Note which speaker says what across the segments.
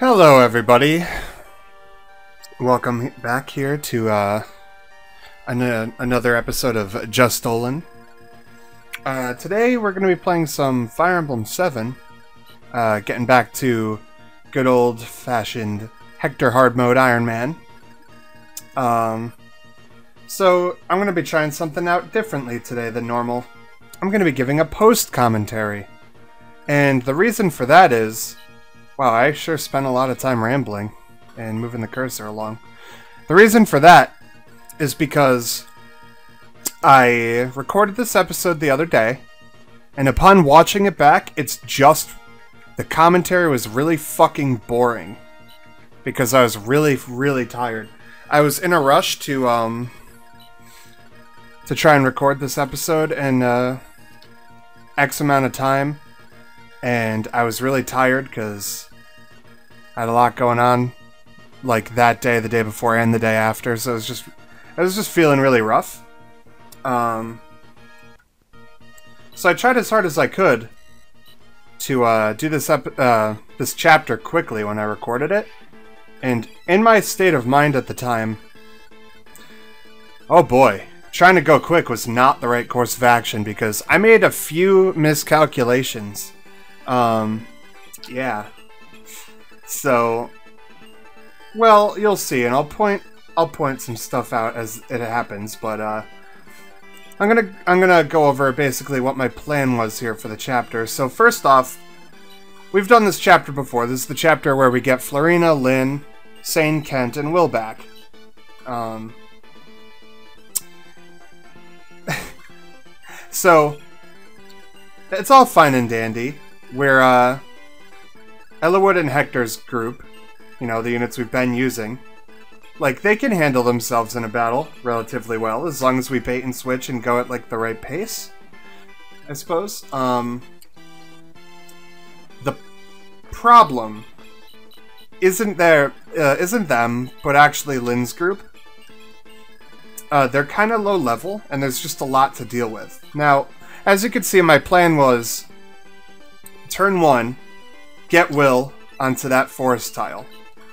Speaker 1: Hello everybody, welcome back here to another episode of Just Dolan. Today we're going to be playing some Fire Emblem 7, getting back to good old-fashioned Hector hard mode Iron Man. So I'm going to be trying something out differently today than normal. I'm going to be giving a post-commentary, and the reason for that is... Wow, I sure spent a lot of time rambling and moving the cursor along. The reason for that is because I recorded this episode the other day, and upon watching it back, it's just... the commentary was really fucking boring. Because I was really tired. I was in a rush to try and record this episode in X amount of time. And I was really tired because I had a lot going on, like that day, the day before, and the day after. So I was just feeling really rough. So I tried as hard as I could to do this chapter quickly when I recorded it. And in my state of mind at the time, oh boy, trying to go quick was not the right course of action because I made a few miscalculations. Yeah. So, well, you'll see, and I'll point some stuff out as it happens, but, I'm gonna go over basically what my plan was here for the chapter. So first off, we've done this chapter before. This is the chapter where we get Florina, Lynn, Sane, Kent, and Will back. So, it's all fine and dandy. Where, Ellawood and Hector's group, you know, the units we've been using, like, they can handle themselves in a battle relatively well, as long as we bait and switch and go at, like, the right pace, I suppose. The problem isn't them, but actually Lynn's group. They're kind of low level, and there's just a lot to deal with. Now, as you can see, my plan was... Turn 1, get Will onto that forest tile,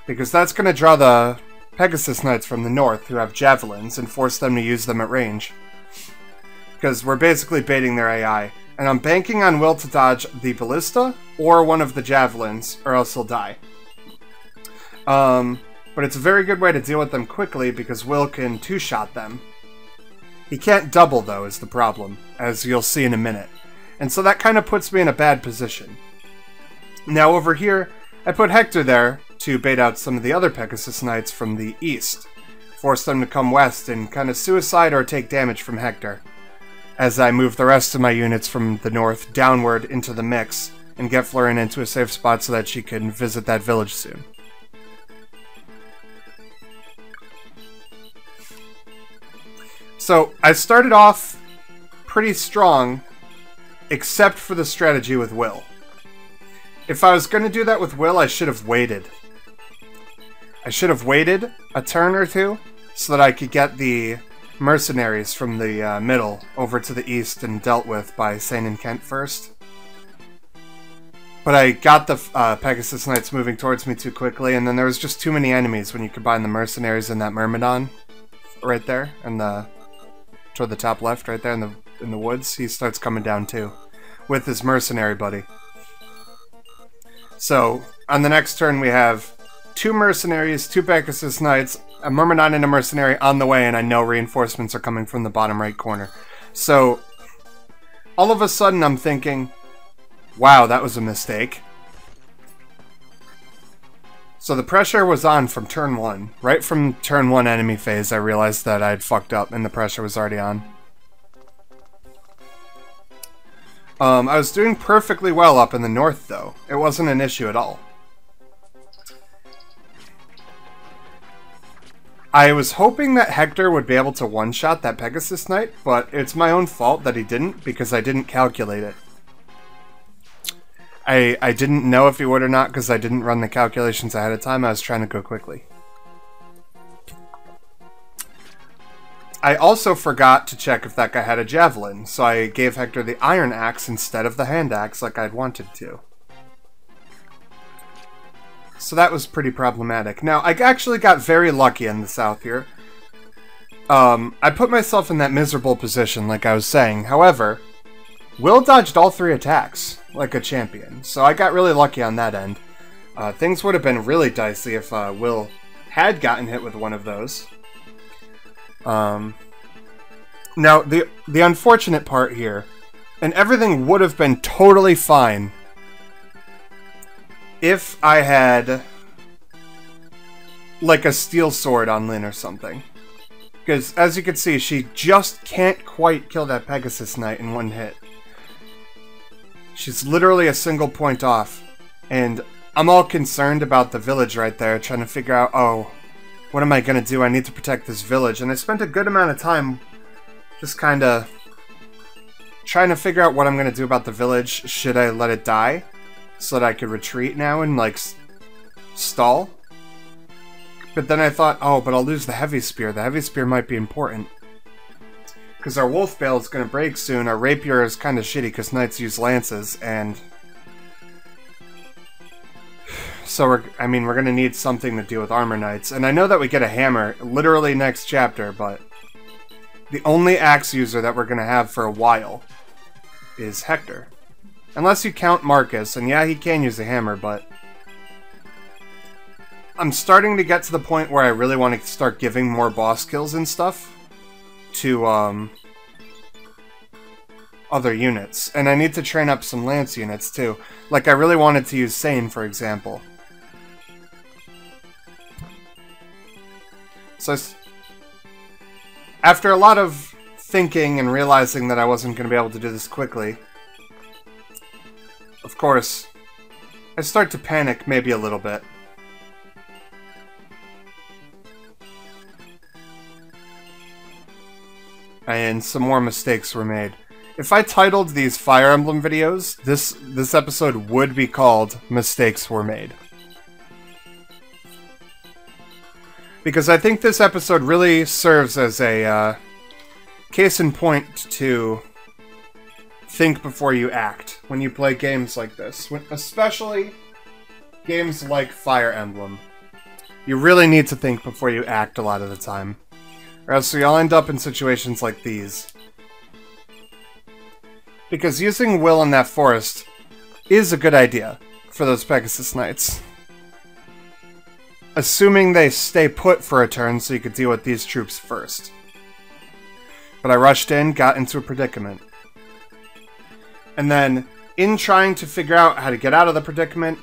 Speaker 1: because that's going to draw the Pegasus Knights from the north who have javelins and force them to use them at range. Because we're basically baiting their AI, and I'm banking on Will to dodge the ballista or one of the javelins, or else he'll die. But it's a very good way to deal with them quickly because Will can two-shot them. He can't double, though, is the problem, as you'll see in a minute. And so that kind of puts me in a bad position. Now over here, I put Hector there to bait out some of the other Pegasus Knights from the east. Force them to come west and kind of suicide or take damage from Hector. As I move the rest of my units from the north downward into the mix and get Florin into a safe spot so that she can visit that village soon. So I started off pretty strong, except for the strategy with Will. If I was going to do that with Will, I should have waited. I should have waited a turn or two so that I could get the mercenaries from the middle over to the east and dealt with by Sane and Kent first. But I got the Pegasus Knights moving towards me too quickly, and then there was just too many enemies when you combine the mercenaries and that Myrmidon right there, and toward the top left, right there in the woods. He starts coming down too, with his mercenary buddy. So, on the next turn we have 2 mercenaries, 2 Pegasus Knights, a Myrmidon and a mercenary on the way, and I know reinforcements are coming from the bottom right corner. So, all of a sudden I'm thinking, wow, that was a mistake. So the pressure was on from turn 1. Right from turn 1 enemy phase, I realized that I'd fucked up and the pressure was already on. I was doing perfectly well up in the north, though. It wasn't an issue at all. I was hoping that Hector would be able to one-shot that Pegasus Knight, but it's my own fault that he didn't, because I didn't calculate it. I didn't know if he would or not, because I didn't run the calculations ahead of time. I was trying to go quickly. I also forgot to check if that guy had a javelin, so I gave Hector the iron axe instead of the hand axe like I'd wanted to. So that was pretty problematic. Now, I actually got very lucky in the south here. I put myself in that miserable position, like I was saying. However, Will dodged all 3 attacks, like a champion. So I got really lucky on that end. Things would have been really dicey if Will had gotten hit with one of those. Now, the unfortunate part here, and everything would have been totally fine if I had, like, a steel sword on Lyn or something. Because, as you can see, she just can't quite kill that Pegasus Knight in one hit. She's literally a single point off. And I'm all concerned about the village right there, trying to figure out, oh, what am I going to do? I need to protect this village. And I spent a good amount of time just kind of trying to figure out what I'm going to do about the village. Should I let it die so that I could retreat now and, like, stall? But then I thought, oh, but I'll lose the heavy spear. The heavy spear might be important. Because our wolf bale is going to break soon. Our rapier is kind of shitty because knights use lances, and so we're going to need something to deal with armor knights. And I know that we get a hammer literally next chapter, but the only axe user that we're going to have for a while is Hector. Unless you count Marcus, and yeah, he can use a hammer, but I'm starting to get to the point where I really want to start giving more boss kills and stuff to other units. And I need to train up some lance units too. Like, I really wanted to use Sane, for example. So after a lot of thinking and realizing that I wasn't going to be able to do this quickly, of course, I start to panic maybe a little bit. And some more mistakes were made. If I titled these Fire Emblem videos, this episode would be called Mistakes Were Made. Because I think this episode really serves as a case in point to think before you act when you play games like this. Especially games like Fire Emblem. You really need to think before you act a lot of the time. Or else you'll end up in situations like these. Because using Will in that forest is a good idea for those Pegasus Knights. Assuming they stay put for a turn so you could deal with these troops first. But I rushed in, got into a predicament. And then, in trying to figure out how to get out of the predicament,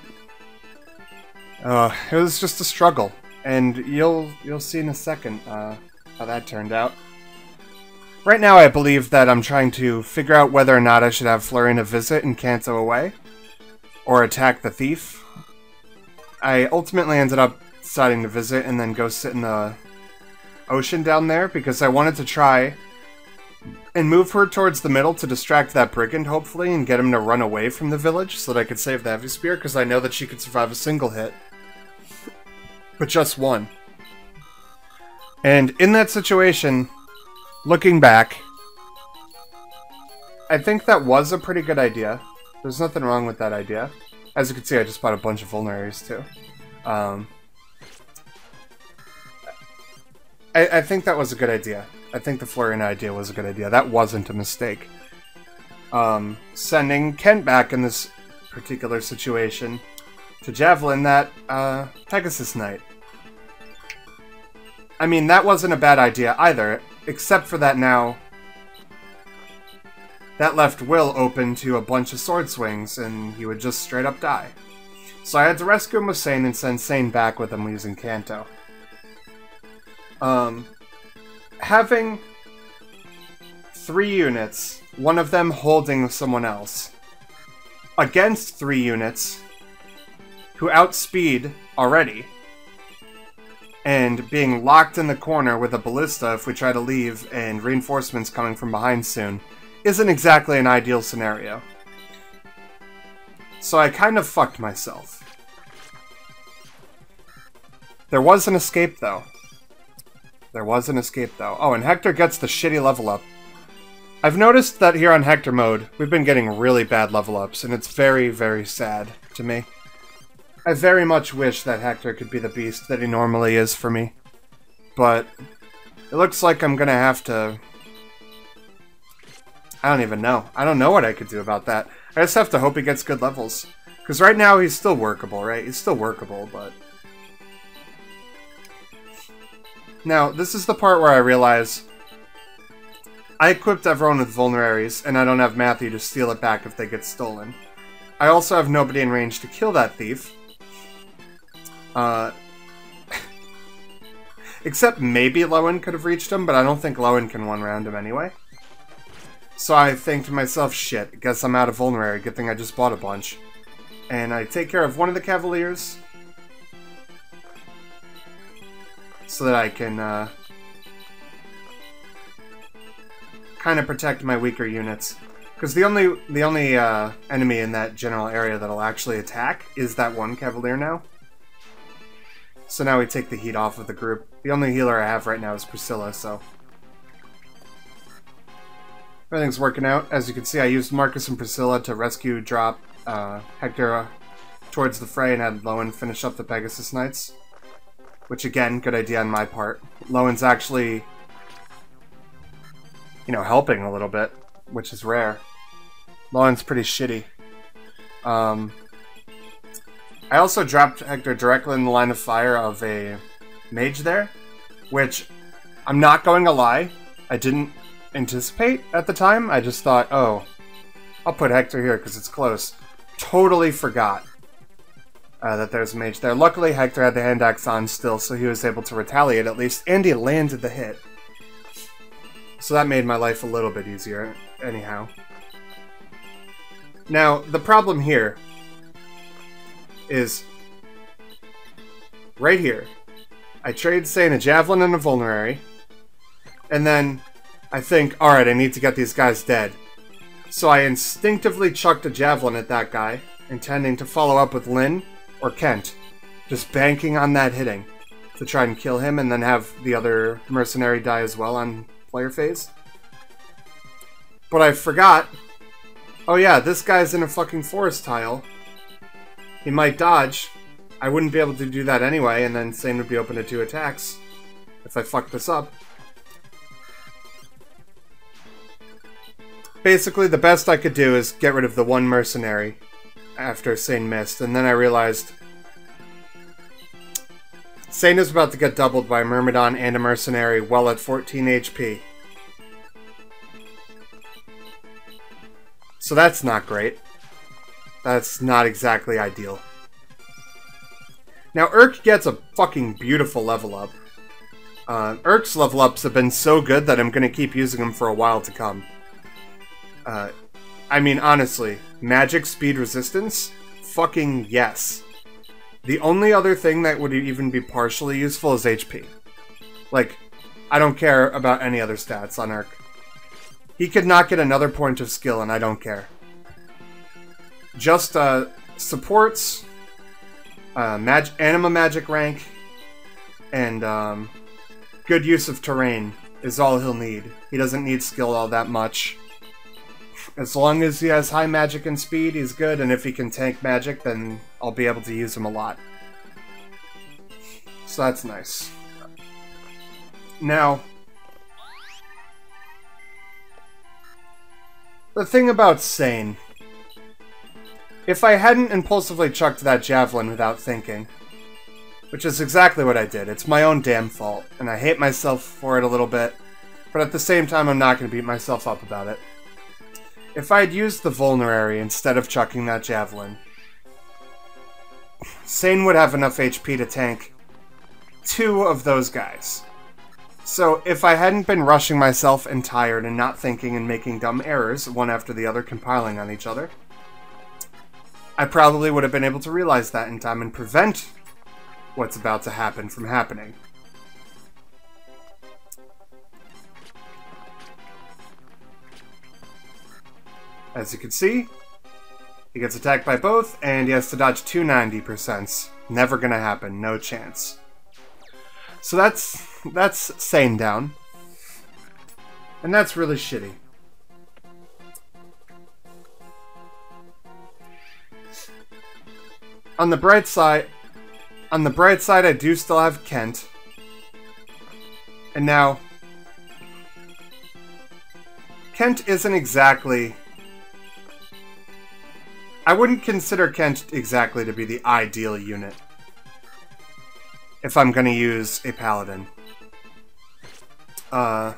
Speaker 1: it was just a struggle. And you'll see in a second how that turned out. Right now I believe that I'm trying to figure out whether or not I should have Florina visit and Kanto away, or attack the thief. I ultimately ended up deciding to visit and then go sit in the ocean down there because I wanted to try and move her towards the middle to distract that brigand, hopefully, and get him to run away from the village so that I could save the heavy spear, because I know that she could survive a single hit. But just one. And in that situation, looking back, I think that was a pretty good idea. There's nothing wrong with that idea. As you can see, I just bought a bunch of vulneraries too. I think that was a good idea. I think the Florian idea was a good idea. That wasn't a mistake. Sending Kent back in this particular situation to javelin that Pegasus Knight. I mean, that wasn't a bad idea either, except for that now that left Will open to a bunch of sword swings, and he would just straight up die. So I had to rescue him with Sane and send Sane back with him using Kanto. Having 3 units, one of them holding someone else, against 3 units who outspeed already, and being locked in the corner with a ballista if we try to leave and reinforcements coming from behind soon, isn't exactly an ideal scenario. So I kind of fucked myself. There was an escape though. Oh, and Hector gets the shitty level up. I've noticed that here on Hector mode, we've been getting really bad level ups, and it's very, very sad to me. I very much wish that Hector could be the beast that he normally is for me. But it looks like I'm gonna have to... I don't even know. I don't know what I could do about that. I just have to hope he gets good levels. Because right now he's still workable, right? He's still workable, but... Now, this is the part where I realize I equipped everyone with vulneraries, and I don't have Matthew to steal it back if they get stolen. I also have nobody in range to kill that thief. Except maybe Lowen could have reached him, but I don't think Lowen can one-round him anyway. So I think to myself, shit, guess I'm out of vulnerary. Good thing I just bought a bunch. And I take care of one of the Cavaliers, so that I can kind of protect my weaker units. Because the only enemy in that general area that'll actually attack is that one Cavalier now. So now we take the heat off of the group. The only healer I have right now is Priscilla, so... everything's working out. As you can see, I used Marcus and Priscilla to rescue drop Hector towards the fray and had Lowen finish up the Pegasus Knights. Which, again, good idea on my part. Lowen's actually, you know, helping a little bit, which is rare. Lowen's pretty shitty. I also dropped Hector directly in the line of fire of a mage there, which, I'm not going to lie, I didn't anticipate at the time. I just thought, oh, I'll put Hector here because it's close. Totally forgot that there's a mage there. Luckily, Hector had the hand axe on still, so he was able to retaliate at least, and he landed the hit. So that made my life a little bit easier, anyhow. Now, the problem here is right here. I trade, say, a Javelin and a Vulnerary, and then I think, alright, I need to get these guys dead. So I instinctively chucked a Javelin at that guy, intending to follow up with Lynn or Kent, just banking on that hitting to try and kill him and then have the other mercenary die as well on player phase. But I forgot, oh yeah, this guy's in a fucking forest tile. He might dodge. I wouldn't be able to do that anyway, and then Sane would be open to 2 attacks if I fucked this up. Basically, the best I could do is get rid of the one mercenary after Sane missed, and then I realized Sane is about to get doubled by a Myrmidon and a mercenary well at 14 HP. So that's not great. That's not exactly ideal. Now, Urk gets a fucking beautiful level up. Urk's level ups have been so good that I'm going to keep using them for a while to come. I mean, honestly, magic speed resistance? Fucking yes. The only other thing that would even be partially useful is HP. Like, I don't care about any other stats on Urk. He could not get another point of skill, and I don't care. Just, supports, anima magic rank, and, good use of terrain is all he'll need. He doesn't need skill all that much. As long as he has high magic and speed, he's good, and if he can tank magic, then I'll be able to use him a lot. So that's nice. Now, the thing about Sane, if I hadn't impulsively chucked that Javelin without thinking, which is exactly what I did, it's my own damn fault, and I hate myself for it a little bit, but at the same time I'm not going to beat myself up about it. If I had used the Vulnerary instead of chucking that Javelin, Sane would have enough HP to tank 2 of those guys. So if I hadn't been rushing myself and tired and not thinking and making dumb errors, one after the other compiling on each other, I probably would have been able to realize that in time and prevent what's about to happen from happening. As you can see, he gets attacked by both, and he has to dodge 2 90%. Never gonna happen, no chance. So that's Sane down. And that's really shitty. on the bright side, I do still have Kent. And now, Kent isn't exactly... I wouldn't consider Kent exactly to be the ideal unit if I'm going to use a paladin. And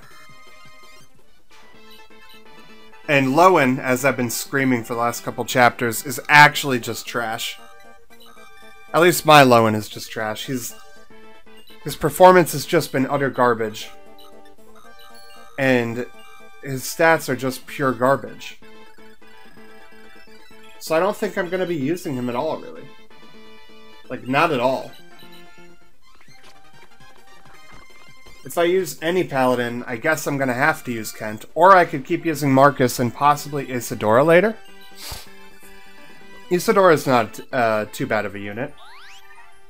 Speaker 1: Lowen, as I've been screaming for the last couple chapters, is actually just trash. At least my Lowen is just trash. His performance has just been utter garbage. And his stats are just pure garbage. So I don't think I'm going to be using him at all, really. Like, not at all. If I use any paladin, I guess I'm going to have to use Kent. Or I could keep using Marcus and possibly Isadora later. Isadora is not too bad of a unit.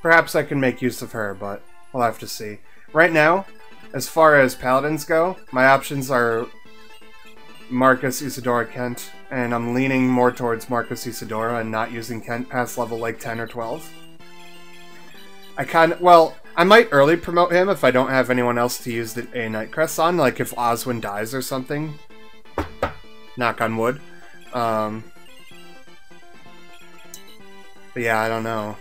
Speaker 1: Perhaps I can make use of her, but we'll have to see. Right now, as far as paladins go, my options are Marcus, Isadora, Kent, and I'm leaning more towards Marcus, Isadora, and not using Kent past level like 10 or 12. Well, I might early promote him if I don't have anyone else to use the A Nightcrest on, like if Oswin dies or something. Knock on wood. But yeah, I don't know.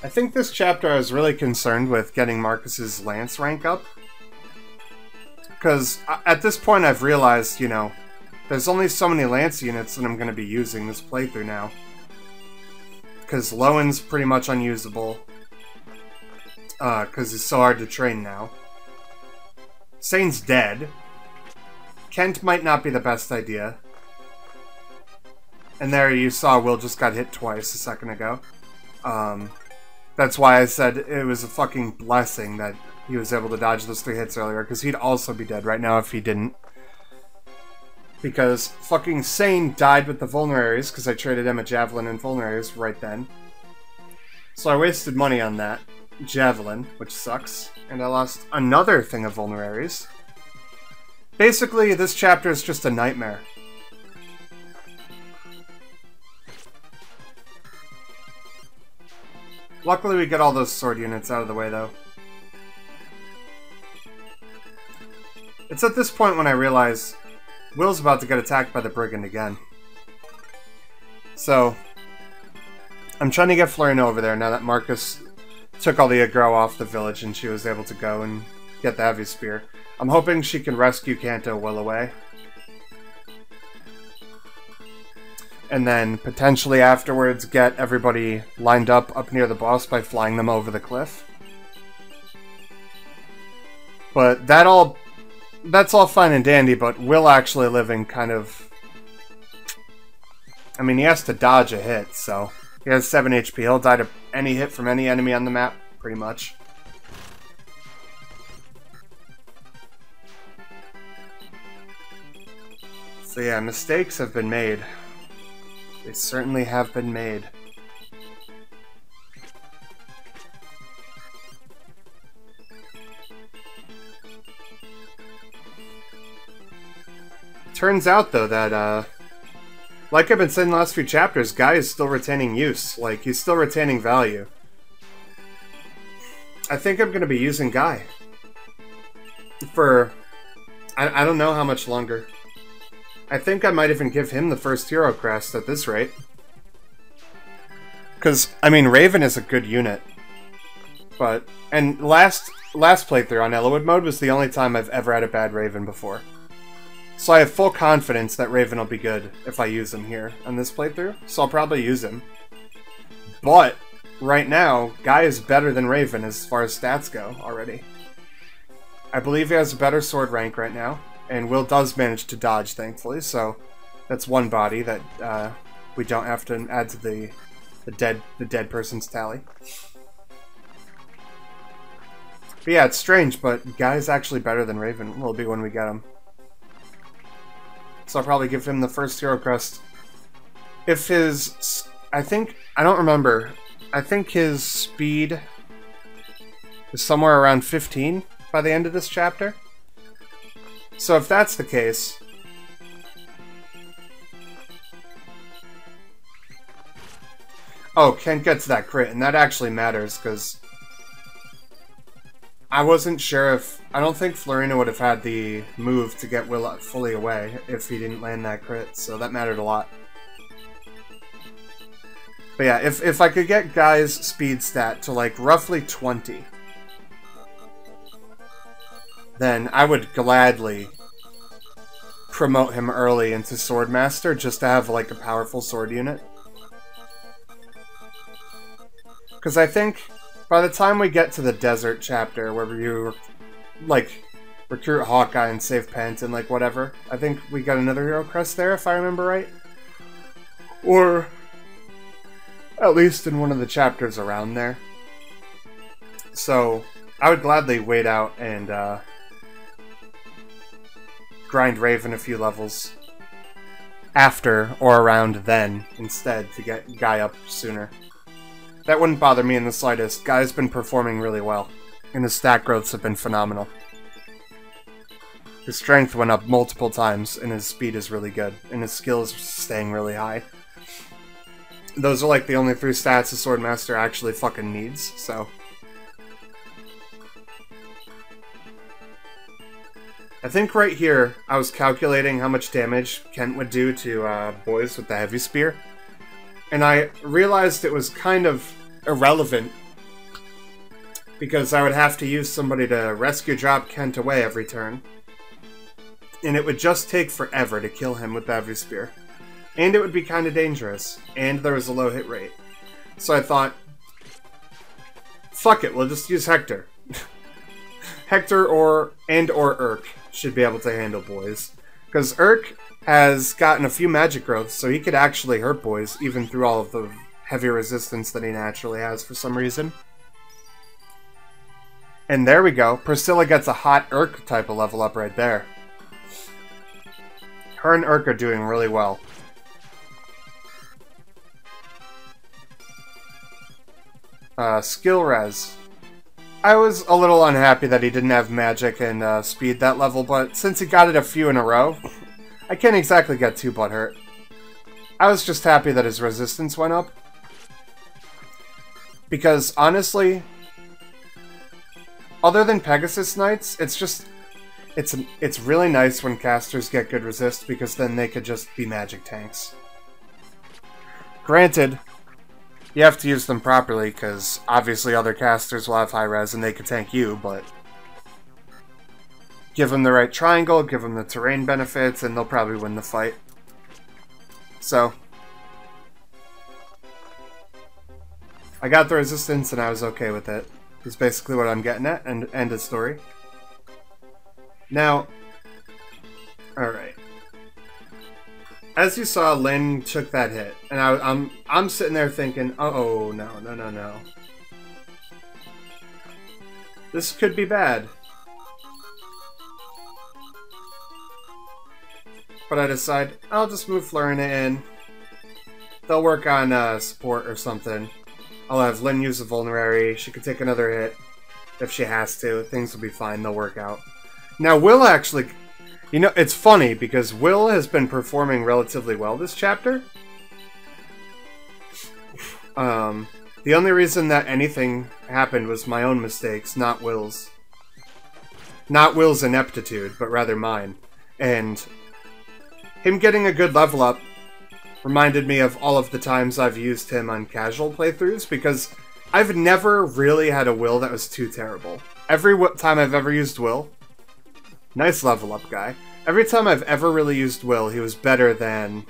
Speaker 1: I think this chapter I was really concerned with getting Marcus's Lance rank up. Because at this point I've realized, you know, there's only so many Lance units that I'm going to be using this playthrough now. Because Lowen's pretty much unusable. Because he's so hard to train now. Sane's dead. Kent might not be the best idea. And there you saw Will just got hit twice a second ago. That's why I said it was a fucking blessing that he was able to dodge those 3 hits earlier, because he'd also be dead right now if he didn't. Because fucking Sane died with the Vulneraries, because I traded him a Javelin and Vulneraries right then. So I wasted money on that Javelin, which sucks, and I lost another thing of Vulneraries. Basically, this chapter is just a nightmare. Luckily we get all those sword units out of the way, though. It's at this point when I realize Will's about to get attacked by the Brigand again. So, I'm trying to get Florina over there now that Marcus took all the aggro off the village and she was able to go and get the Heavy Spear. I'm hoping she can rescue Kanto Will away. And then, potentially afterwards, get everybody lined up near the boss by flying them over the cliff. But that's all fine and dandy, but Will actually living kind of... I mean, he has to dodge a hit, so... He has 7 HP. He'll die to any hit from any enemy on the map, pretty much. So yeah, mistakes have been made. They certainly have been made. Turns out, though, that, like I've been saying the last few chapters, Guy is still retaining use. Like, he's still retaining value. I think I'm going to be using Guy. For... I don't know how much longer. I think I might even give him the first hero crest at this rate. Because, I mean, Raven is a good unit. But, and last playthrough on Elowood mode was the only time I've ever had a bad Raven before. So I have full confidence that Raven will be good if I use him here on this playthrough. So I'll probably use him. But, right now, Guy is better than Raven as far as stats go already. I believe he has a better sword rank right now. And Will does manage to dodge, thankfully, so that's one body that we don't have to add to the dead person's tally. But yeah, it's strange, but Guy's actually better than Raven will be when we get him. So I'll probably give him the first hero crest. If his... I don't remember. I think his speed is somewhere around 15 by the end of this chapter. So if that's the case... Oh, can't get to that crit, and that actually matters, because... I wasn't sure if... I don't think Florina would have had the move to get Will fully away if he didn't land that crit, so that mattered a lot. But yeah, if I could get Guy's speed stat to like roughly 20, then I would gladly promote him early into Swordmaster just to have like a powerful sword unit. Because I think by the time we get to the desert chapter where you like recruit Hawkeye and save Pent and like whatever, I think we got another hero crest there if I remember right. Or at least in one of the chapters around there. So I would gladly wait out and grind Raven a few levels after or around then instead to get Guy up sooner. That wouldn't bother me in the slightest. Guy's been performing really well, and his stat growths have been phenomenal. His strength went up multiple times, and his speed is really good, and his skill is staying really high. Those are like the only 3 stats a Swordmaster actually fucking needs, so... I think right here, I was calculating how much damage Kent would do to boys with the heavy spear, and I realized it was kind of irrelevant because I would have to use somebody to rescue drop Kent away every turn, and it would just take forever to kill him with the heavy spear, and it would be kind of dangerous, and there was a low hit rate. So I thought, fuck it, we'll just use Hector. Hector or Urk should be able to handle boys, because Urk has gotten a few magic growths, so he could actually hurt boys, even through all of the heavy resistance that he naturally has for some reason. And there we go. Priscilla gets a hot Urk type of level up right there. Her and Urk are doing really well. Skill res. I was a little unhappy that he didn't have magic and speed that level, but since he got it a few in a row, I can't exactly get too butthurt. I was just happy that his resistance went up. Because, honestly, other than Pegasus Knights, it's really nice when casters get good resist, because then they could just be magic tanks. Granted, you have to use them properly, because obviously other casters will have high res and they could tank you, but give them the right triangle, give them the terrain benefits, and they'll probably win the fight. So, I got the resistance and I was okay with it. Is basically what I'm getting at, and end of story. Now, alright. As you saw, Lynn took that hit, and I'm sitting there thinking, oh no. This could be bad. But I decide, I'll just move Florina in. They'll work on support or something. I'll have Lynn use a vulnerary. She could take another hit if she has to. Things will be fine. They'll work out. Now, Will actually... You know, it's funny, because Will has been performing relatively well this chapter. The only reason that anything happened was my own mistakes, not Will's. Not Will's ineptitude, but rather mine. And him getting a good level up reminded me of all of the times I've used him on casual playthroughs, because I've never really had a Will that was too terrible. Every time I've ever used Will, nice level up guy. Every time I've ever really used Will, he was better than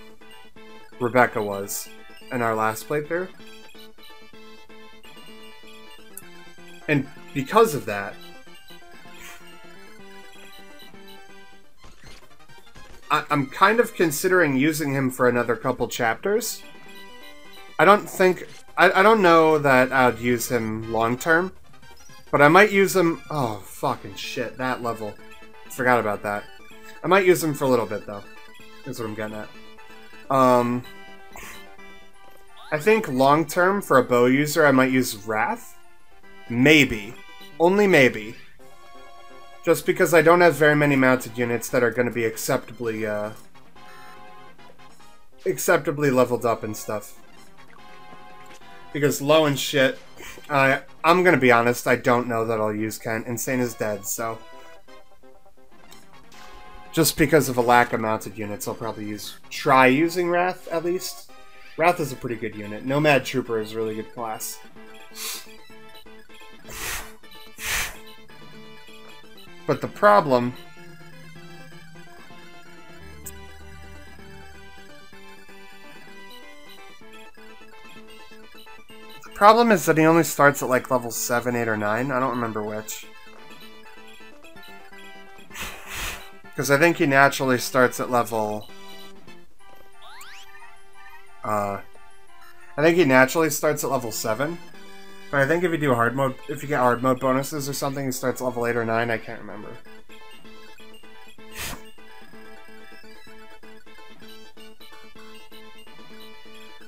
Speaker 1: Rebecca was in our last playthrough. And because of that, I'm kind of considering using him for another couple chapters. I don't know that I'd use him long term, but I might use him... Oh, fucking shit, that level. Forgot about that. I might use him for a little bit, though. That's what I'm getting at. I think long term, for a bow user, I might use Wrath. Maybe. Only maybe. Just because I don't have very many mounted units that are going to be acceptably leveled up and stuff. Because low and shit, I'm going to be honest, I don't know that I'll use Kent. Insane is dead, so... Just because of a lack of mounted units, I'll probably try using Wrath, at least. Wrath is a pretty good unit. Nomad Trooper is a really good class. But the problem... The problem is that he only starts at like level 7, 8, or 9. I don't remember which. Because I think he naturally starts at level... I think he naturally starts at level 7. But I think if you do hard mode, if you get hard mode bonuses or something, he starts at level 8 or 9. I can't remember.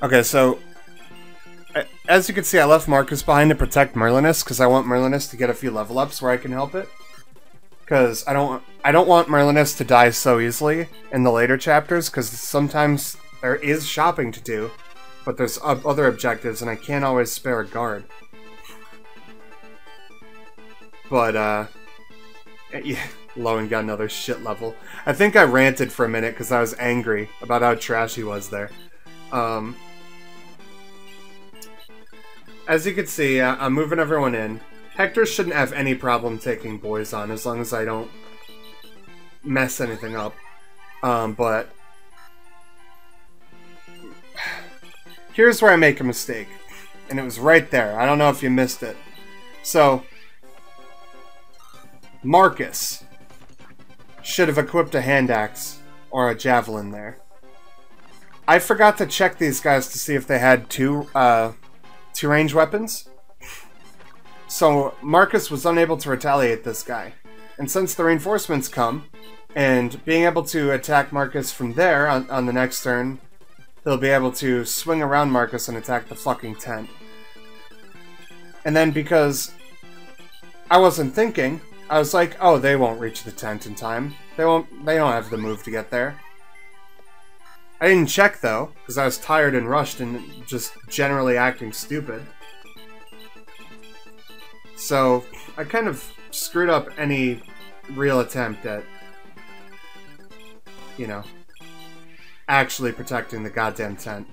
Speaker 1: Okay, so as you can see, I left Marcus behind to protect Merlinus because I want Merlinus to get a few level ups where I can help it. Because I don't want Merlinus to die so easily in the later chapters because sometimes there is shopping to do, but there's other objectives and I can't always spare a guard. But, yeah, Lowen got another shit level. I think I ranted for a minute because I was angry about how trash he was there. As you can see, I'm moving everyone in. Hector shouldn't have any problem taking boys on as long as I don't mess anything up. But here's where I make a mistake. And it was right there. I don't know if you missed it. So... Marcus should have equipped a hand axe or a javelin there. I forgot to check these guys to see if they had two range weapons. So Marcus was unable to retaliate this guy. And since the reinforcements come, and being able to attack Marcus from there on the next turn, he'll be able to swing around Marcus and attack the fucking tent. And then because I wasn't thinking, I was like, oh, they won't reach the tent in time. They don't have the move to get there. I didn't check, though, because I was tired and rushed and just generally acting stupid. So, I kind of screwed up any real attempt at, you know, actually protecting the goddamn tent.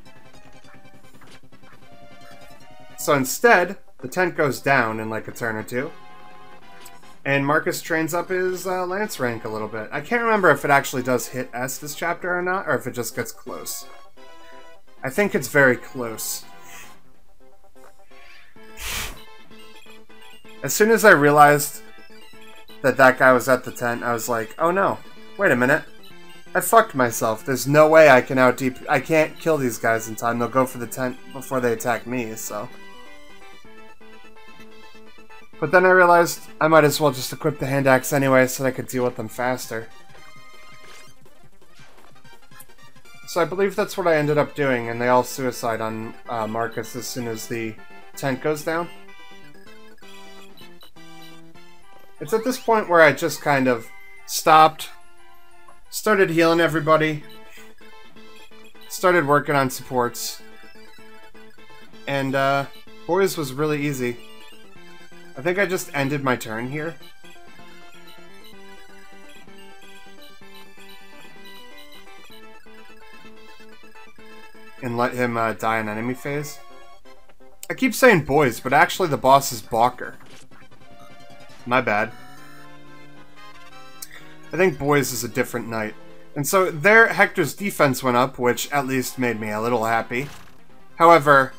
Speaker 1: So instead, the tent goes down in like a turn or two. And Marcus trains up his lance rank a little bit. I can't remember if it actually does hit S this chapter or not, or if it just gets close. I think it's very close. As soon as I realized that that guy was at the tent, I was like, oh no, wait a minute. I fucked myself. There's no way I can I can't kill these guys in time. They'll go for the tent before they attack me, so... But then I realized I might as well just equip the hand axe anyway so that I could deal with them faster. So I believe that's what I ended up doing, and they all suicide on Marcus as soon as the tent goes down. It's at this point where I just kind of stopped, started healing everybody, started working on supports, and boys was really easy. I think I just ended my turn here. And let him die in enemy phase. I keep saying boys, but actually the boss is Balker. My bad. I think boys is a different knight. And so there, Hector's defense went up, which at least made me a little happy. However...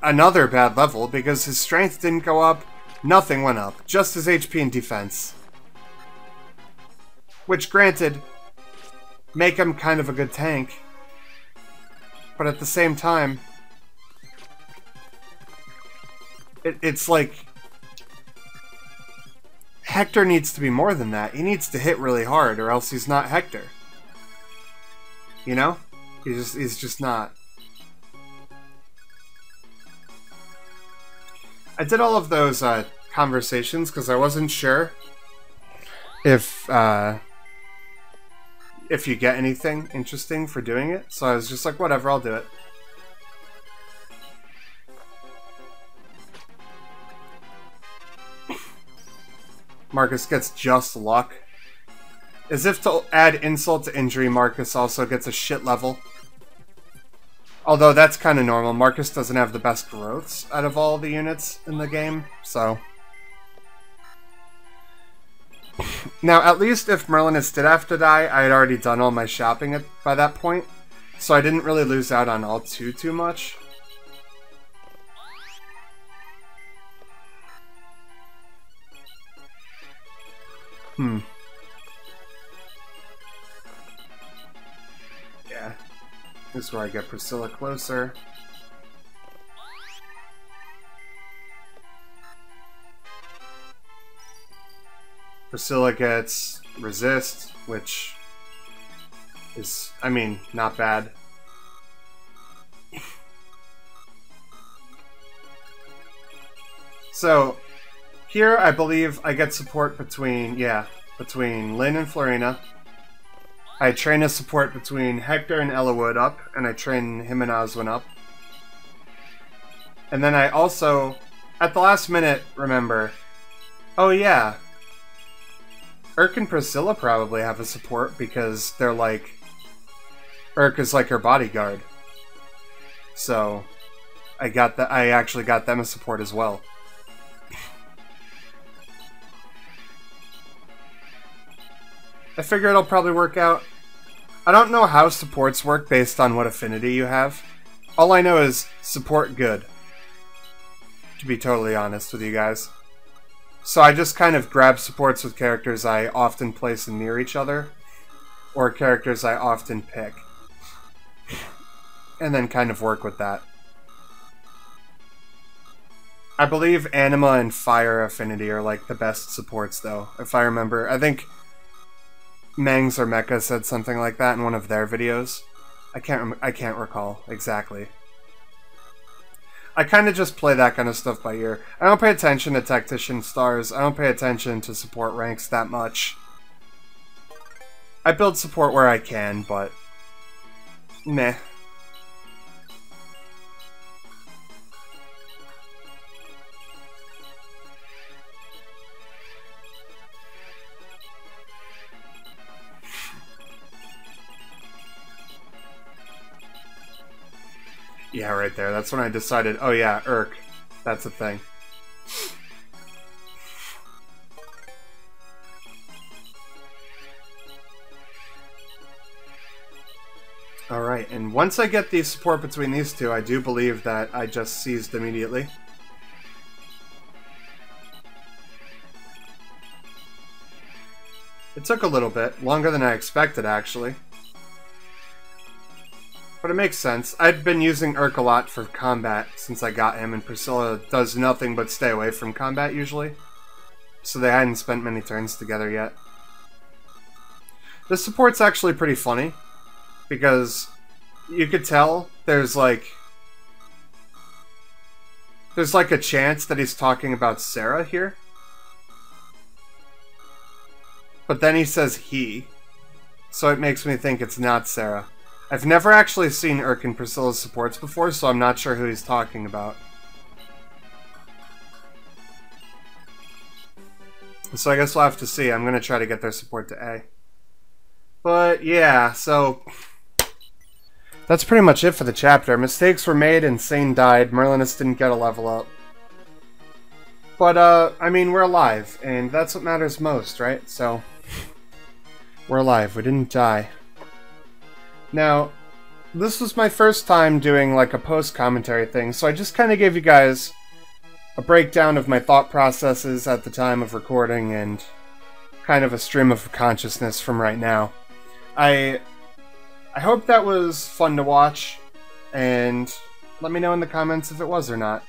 Speaker 1: another bad level, because his strength didn't go up, nothing went up, just his HP and defense. Which, granted, make him kind of a good tank, but at the same time, it's like, Hector needs to be more than that. He needs to hit really hard, or else he's not Hector. You know? He's just not. I did all of those conversations because I wasn't sure if you get anything interesting for doing it. So I was just like, whatever, I'll do it. Marcus gets just luck. As if to add insult to injury, Marcus also gets a shit level. Although that's kind of normal. Marcus doesn't have the best growths out of all the units in the game, so... Now, at least if Merlinus did have to die, I had already done all my shopping by that point, so I didn't really lose out on all too much. Yeah. This is where I get Priscilla closer. Priscilla gets resist, which is, I mean, not bad. So, here I believe I get support between Lynn and Florina. I train a support between Hector and Ellawood up, and I train him and Oswin up. And then I also, at the last minute, remember, oh yeah, Urk and Priscilla probably have a support because they're like... Urk is like her bodyguard. So, I actually got them a support as well. I figure it'll probably work out. I don't know how supports work based on what affinity you have. All I know is support good. To be totally honest with you guys. So I just kind of grab supports with characters I often place near each other, or characters I often pick, and then kind of work with that. I believe Anima and Fire Affinity are like the best supports though, if I remember. I think Mangs or Mecha said something like that in one of their videos. I can't recall exactly. I kind of just play that kind of stuff by ear. I don't pay attention to Tactician stars. I don't pay attention to support ranks that much. I build support where I can, but... meh. Yeah, right there. That's when I decided, oh yeah, Urk. That's a thing. Alright, and once I get the support between these two, I do believe that I just seized immediately. It took a little bit, longer than I expected actually. But it makes sense. I'd been using Urk a lot for combat since I got him, and Priscilla does nothing but stay away from combat usually. So they hadn't spent many turns together yet. This support's actually pretty funny, because you could tell there's like a chance that he's talking about Sarah here. But then he says he, so it makes me think it's not Sarah. I've never actually seen Urk and Priscilla's supports before, so I'm not sure who he's talking about. So I guess we'll have to see. I'm going to try to get their support to A. But yeah, so... that's pretty much it for the chapter. Mistakes were made, Insane died, Merlinus didn't get a level up. But, I mean, we're alive, and that's what matters most, right? So, we're alive. We didn't die. Now, this was my first time doing like a post-commentary thing, so I just kind of gave you guys a breakdown of my thought processes at the time of recording and kind of a stream of consciousness from right now. I hope that was fun to watch, and let me know in the comments if it was or not.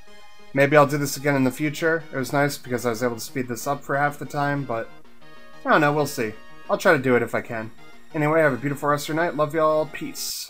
Speaker 1: Maybe I'll do this again in the future. It was nice because I was able to speed this up for half the time, but I don't know, we'll see. I'll try to do it if I can. Anyway, have a beautiful rest of your night. Love y'all. Peace.